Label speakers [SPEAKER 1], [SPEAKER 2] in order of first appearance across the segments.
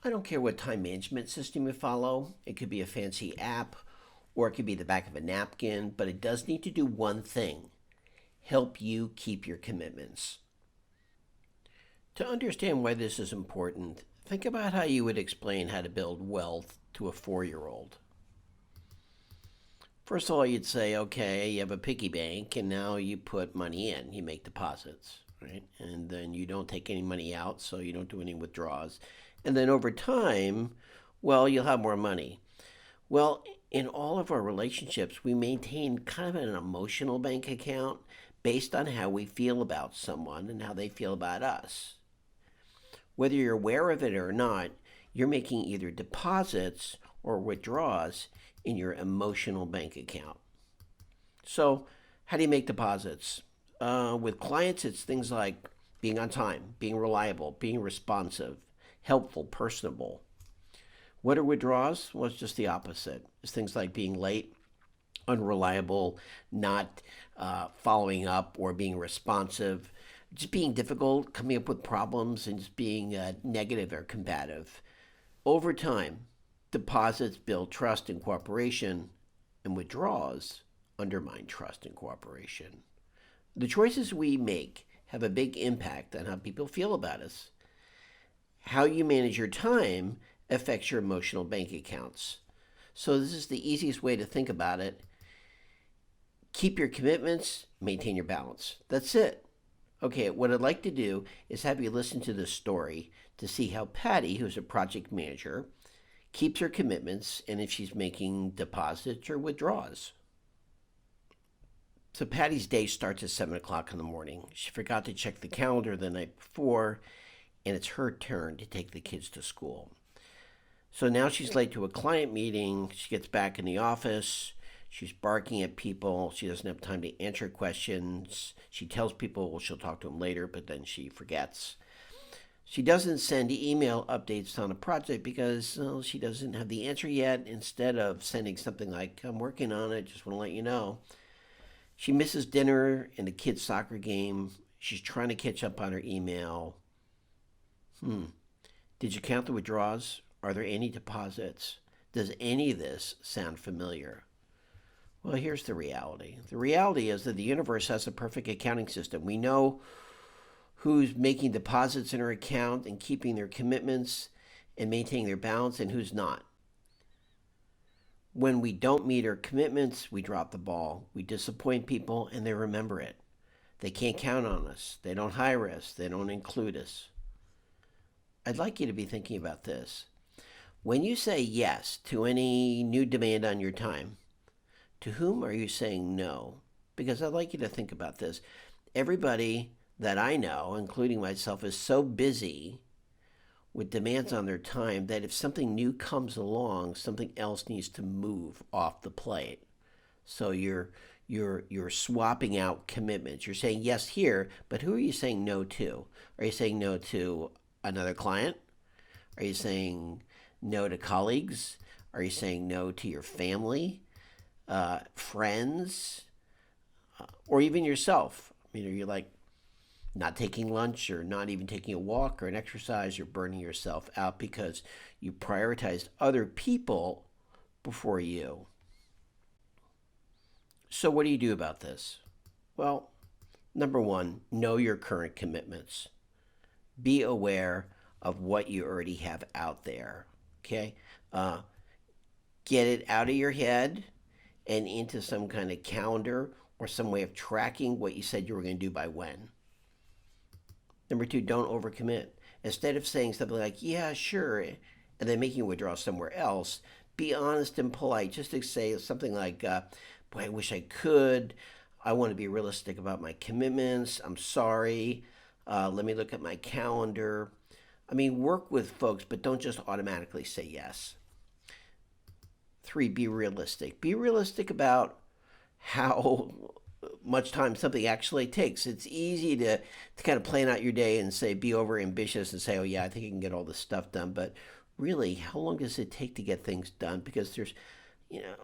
[SPEAKER 1] I don't care what time management system you follow. It could be a fancy app or it could be the back of a napkin, but it does need to do one thing: help you keep your commitments. To understand why this is important, think about how you would explain how to build wealth to a 4-year-old. First of all, you'd say, okay, you have a piggy bank and now you put money in, you make deposits, right? And then you don't take any money out, so you don't do any withdrawals. And then over time, well, you'll have more money. Well, in all of our relationships, we maintain kind of an emotional bank account based on how we feel about someone and how they feel about us. Whether you're aware of it or not, you're making either deposits or withdrawals in your emotional bank account. So, how do you make deposits? With clients, it's things like being on time, being reliable, being responsive, helpful, personable. What are withdrawals? Well, it's just the opposite. It's things like being late, unreliable, not following up, or being responsive, just being difficult, coming up with problems, and just being negative or combative. Over time, deposits build trust and cooperation, and withdrawals undermine trust and cooperation. The choices we make have a big impact on how people feel about us. How you manage your time affects your emotional bank accounts. So, this is the easiest way to think about it. Keep your commitments, maintain your balance. That's it. Okay, what I'd like to do is have you listen to this story to see how Patty, who's a project manager, keeps her commitments and if she's making deposits or withdrawals. So Patty's day starts at 7 o'clock in the morning. She forgot to check the calendar the night before, and it's her turn to take the kids to school. So now she's late to a client meeting. She gets back in the office. She's barking at people. She doesn't have time to answer questions. She tells people, well, she'll talk to them later, but then she forgets. She doesn't send email updates on a project because well, she doesn't have the answer yet. Instead of sending something like, I'm working on it, just want to let you know. She misses dinner and the kids' soccer game. She's trying to catch up on her email. Did you count the withdrawals? Are there any deposits? Does any of this sound familiar? Well, here's the reality. The reality is that the universe has a perfect accounting system. We know who's making deposits in her account and keeping their commitments and maintaining their balance and who's not. When we don't meet our commitments, we drop the ball. We disappoint people and they remember it. They can't count on us. They don't hire us. They don't include us. I'd like you to be thinking about this. When you say yes to any new demand on your time, to whom are you saying no? Because I'd like you to think about this. Everybody that I know, including myself, is so busy with demands on their time that if something new comes along, something else needs to move off the plate. So you're swapping out commitments. You're saying yes here, but who are you saying no to? Are you saying no to another client? Are you saying no to colleagues? Are you saying no to your family, friends, or even yourself? I mean, are you like not taking lunch or not even taking a walk or an exercise? You're burning yourself out because you prioritized other people before you. So, what do you do about this? Well, number one, know your current commitments. Be aware of what you already have out there. Okay? Uh, get it out of your head and into some kind of calendar or some way of tracking what you said you were going to do by when. Number two, don't overcommit. Instead of saying something like, yeah, sure, and then making a withdrawal somewhere else, be honest and polite. Just to say something like, boy, I wish I could. I want to be realistic about my commitments. I'm sorry. Let me look at my calendar. I mean, work with folks, but don't just automatically say yes. Three, be realistic. Be realistic about how much time something actually takes. It's easy to kind of plan out your day and say, be over ambitious and say, oh, yeah, I think I can get all this stuff done. But really, how long does it take to get things done? Because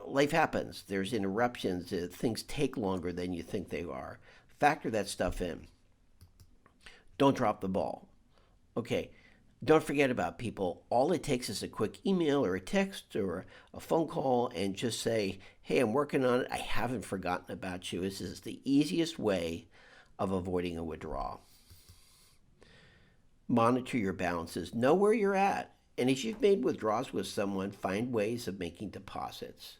[SPEAKER 1] life happens. There's interruptions. Things take longer than you think they are. Factor that stuff in. Don't drop the ball. Okay, Don't forget about people. All it takes is a quick email or a text or a phone call and just say, hey, I'm working on it. I haven't forgotten about you. This is the easiest way of avoiding a withdrawal. Monitor your balances, know where you're at. And as you've made withdrawals with someone, find ways of making deposits.